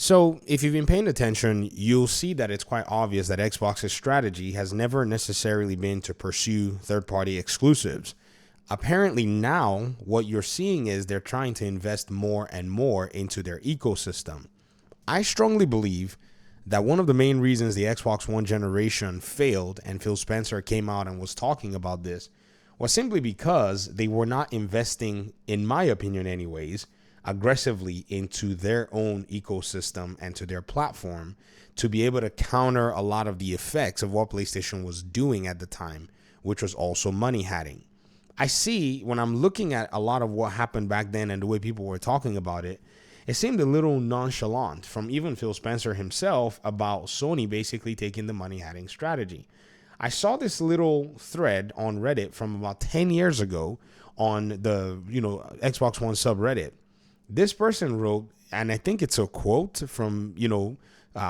So, if you've been paying attention, you'll see that it's quite obvious that Xbox's strategy has never necessarily been to pursue third party exclusives. Apparently, now what you're seeing is they're trying to invest more and more into their ecosystem. I strongly believe that one of the main reasons the Xbox One generation failed, and Phil Spencer came out and was talking about this, was simply because they were not investing, in my opinion anyways, aggressively into their own ecosystem and to their platform to be able to counter a lot of the effects of what PlayStation was doing at the time, which was also money hatting. I see when I'm looking at a lot of what happened back then and the way people were talking about it, it seemed a little nonchalant from even Phil Spencer himself about Sony basically taking the money hatting strategy. I saw this little thread on Reddit from about 10 years ago on the, Xbox One subreddit. This person wrote, and I think it's a quote from,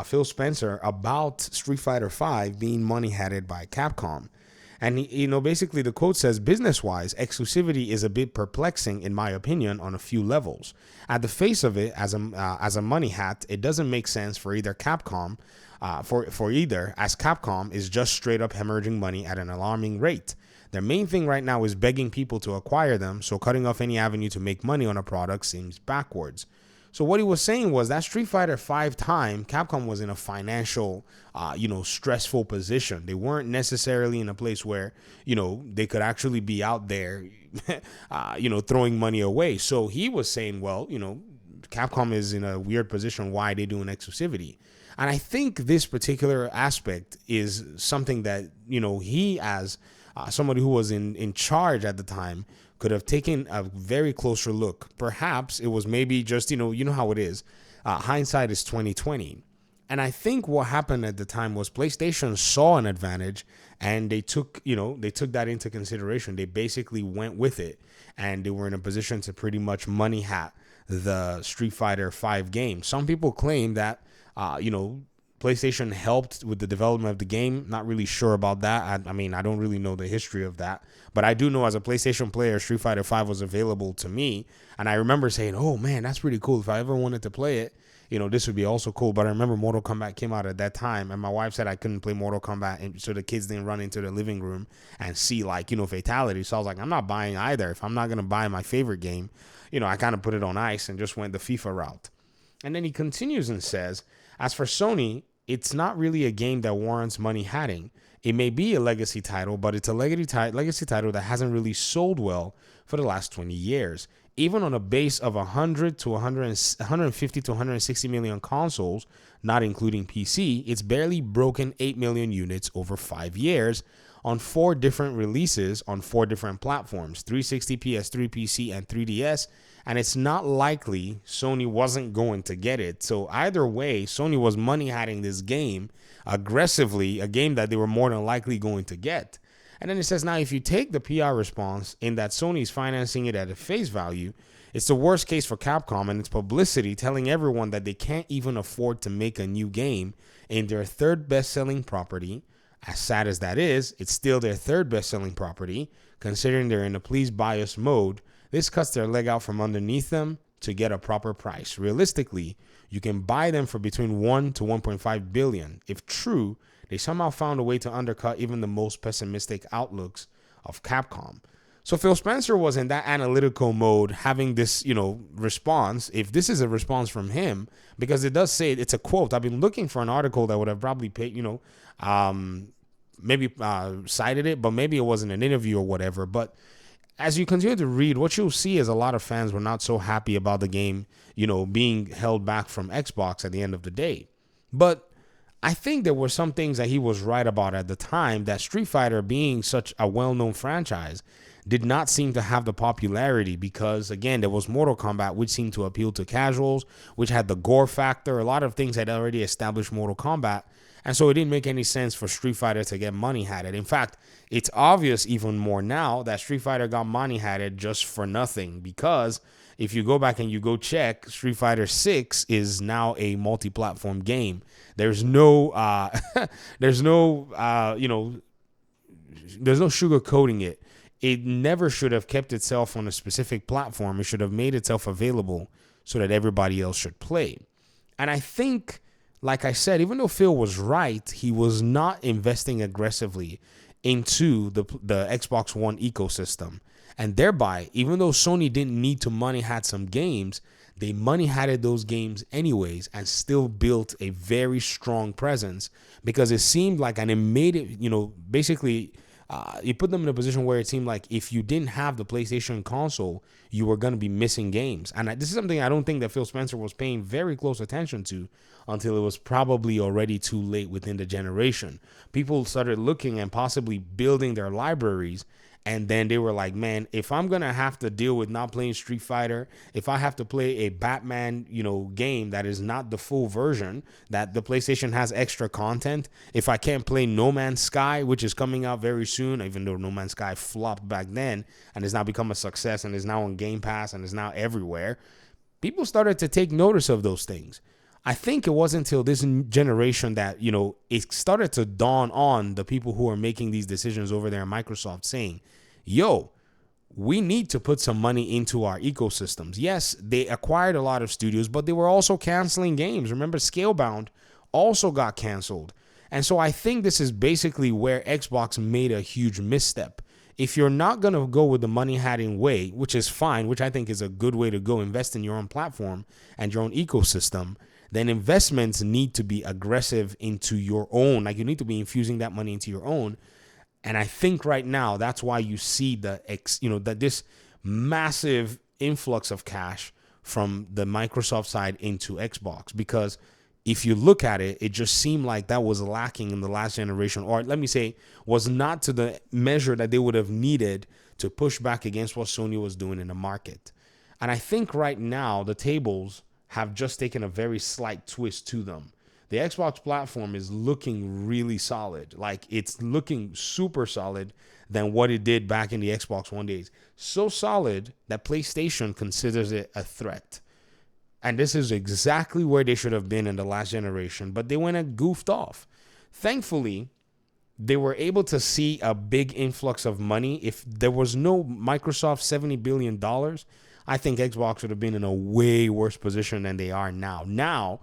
Phil Spencer about Street Fighter V being money hatted by Capcom. And, basically the quote says, business-wise, exclusivity is a bit perplexing, in my opinion, on a few levels. At the face of it, as a money hat, it doesn't make sense for either Capcom, as Capcom is just straight up hemorrhaging money at an alarming rate. Their main thing right now is begging people to acquire them, so cutting off any avenue to make money on a product seems backwards. So what he was saying was that Street Fighter V time, Capcom was in a financial, stressful position. They weren't necessarily in a place where, they could actually be out there, throwing money away. So he was saying, well, Capcom is in a weird position. Why are they doing exclusivity? And I think this particular aspect is something that, he as somebody who was in charge at the time could have taken a very closer look. Perhaps it was maybe just, you know how it is. Hindsight is 2020. And I think what happened at the time was PlayStation saw an advantage and they took that into consideration. They basically went with it and they were in a position to pretty much money hat the Street Fighter V game. Some people claim that, PlayStation helped with the development of the game. Not really sure about that. I don't really know the history of that. But I do know as a PlayStation player, Street Fighter V was available to me. And I remember saying, oh, man, that's pretty cool. If I ever wanted to play it, this would be also cool. But I remember Mortal Kombat came out at that time. And my wife said I couldn't play Mortal Kombat. And so the kids didn't run into the living room and see, fatality. So I was like, I'm not buying either. If I'm not going to buy my favorite game, I kind of put it on ice and just went the FIFA route. And then he continues and says, as for Sony, it's not really a game that warrants money hatting. It may be a legacy title, but it's a legacy title that hasn't really sold well for the last 20 years. Even on a base of 100 to 150 to 160 million consoles, not including PC, it's barely broken 8 million units over 5 years on 4 different releases on 4 different platforms, 360, PS3, PC, and 3DS. And it's not likely Sony wasn't going to get it. So either way, Sony was money hatting this game aggressively, a game that they were more than likely going to get. And then it says, now, if you take the PR response in that Sony's financing it at a face value, it's the worst case for Capcom and its publicity telling everyone that they can't even afford to make a new game in their third best-selling property. As sad as that is, it's still their third best-selling property, considering they're in a please buy us mode. This cuts their leg out from underneath them to get a proper price. Realistically, you can buy them for between 1 to 1.5 billion. If true, they somehow found a way to undercut even the most pessimistic outlooks of Capcom. So Phil Spencer was in that analytical mode, having this, response. If this is a response from him, because it does say it's a quote. I've been looking for an article that would have probably paid, maybe cited it, but maybe it wasn't an interview or whatever. But as you continue to read, what you'll see is a lot of fans were not so happy about the game, being held back from Xbox at the end of the day. But I think there were some things that he was right about at the time, that Street Fighter, being such a well-known franchise, did not seem to have the popularity because, again, there was Mortal Kombat, which seemed to appeal to casuals, which had the gore factor. A lot of things had already established Mortal Kombat. And so it didn't make any sense for Street Fighter to get money hatted. In fact, it's obvious even more now that Street Fighter got money hatted just for nothing, because if you go back and you go check, Street Fighter 6 is now a multi-platform game. There's no sugarcoating it. It never should have kept itself on a specific platform. It should have made itself available so that everybody else should play. And I think, like I said, even though Phil was right, he was not investing aggressively into the Xbox One ecosystem. And thereby, even though Sony didn't need to money had some games, they money had those games anyways and still built a very strong presence because it seemed like, and it made it, basically you put them in a position where it seemed like if you didn't have the PlayStation console, you were going to be missing games. And this is something I don't think that Phil Spencer was paying very close attention to until it was probably already too late within the generation. People started looking and possibly building their libraries. And then they were like, man, if I'm going to have to deal with not playing Street Fighter, if I have to play a Batman, game that is not the full version, that the PlayStation has extra content, if I can't play No Man's Sky, which is coming out very soon, even though No Man's Sky flopped back then and has now become a success and is now on Game Pass and is now everywhere, people started to take notice of those things. I think it wasn't until this generation that, it started to dawn on the people who are making these decisions over there at Microsoft saying, yo, we need to put some money into our ecosystems. Yes, they acquired a lot of studios, but they were also canceling games. Remember, Scalebound also got canceled. And so I think this is basically where Xbox made a huge misstep. If you're not going to go with the money-hatting way, which is fine, which I think is a good way to go, invest in your own platform and your own ecosystem, then investments need to be aggressive into your own. Like, you need to be infusing that money into your own. And I think right now that's why you see that this massive influx of cash from the Microsoft side into Xbox, because if you look at it, it just seemed like that was lacking in the last generation, or let me say, was not to the measure that they would have needed to push back against what Sony was doing in the market. And I think right now the tables have just taken a very slight twist to them. The Xbox platform is looking really solid. Like, it's looking super solid than what it did back in the Xbox One days. So solid that PlayStation considers it a threat. And this is exactly where they should have been in the last generation, but they went and goofed off. Thankfully, they were able to see a big influx of money. If there was no Microsoft $70 billion, I think Xbox would have been in a way worse position than they are now. Now,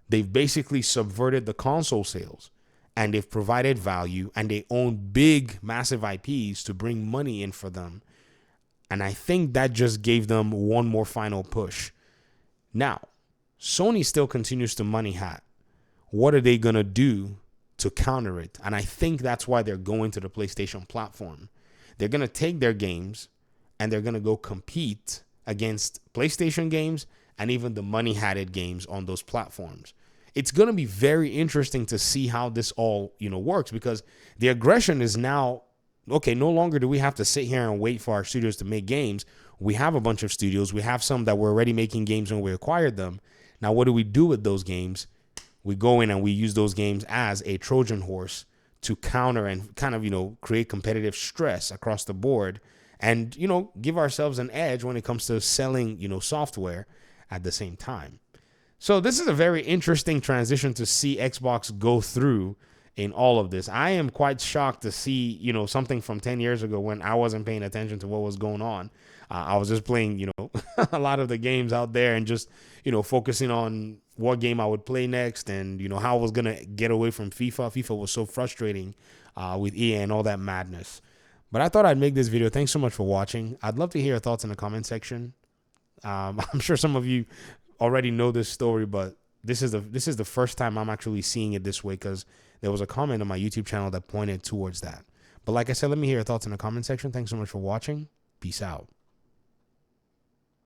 they've basically subverted the console sales, and they've provided value, and they own big, massive IPs to bring money in for them. And I think that just gave them one more final push. Now, Sony still continues to money hat. What are they going to do to counter it? And I think that's why they're going to the PlayStation platform. They're going to take their games and they're going to go compete against PlayStation games and even the money-hatted games on those platforms. It's going to be very interesting to see how this all, works, because the aggression is now, okay, no longer do we have to sit here and wait for our studios to make games. We have a bunch of studios. We have some that were already making games when we acquired them. Now, what do we do with those games? We go in and we use those games as a Trojan horse to counter and kind of, create competitive stress across the board and, give ourselves an edge when it comes to selling, software at the same time. So this is a very interesting transition to see Xbox go through in all of this. I am quite shocked to see, something from 10 years ago when I wasn't paying attention to what was going on. I was just playing, a lot of the games out there and just, focusing on what game I would play next and, how I was going to get away from FIFA. FIFA was so frustrating with EA and all that madness. But I thought I'd make this video. Thanks so much for watching. I'd love to hear your thoughts in the comment section. I'm sure some of you already know this story, but this is the first time I'm actually seeing it this way, because there was a comment on my YouTube channel that pointed towards that. But like I said, let me hear your thoughts in the comment section. Thanks so much for watching. Peace out.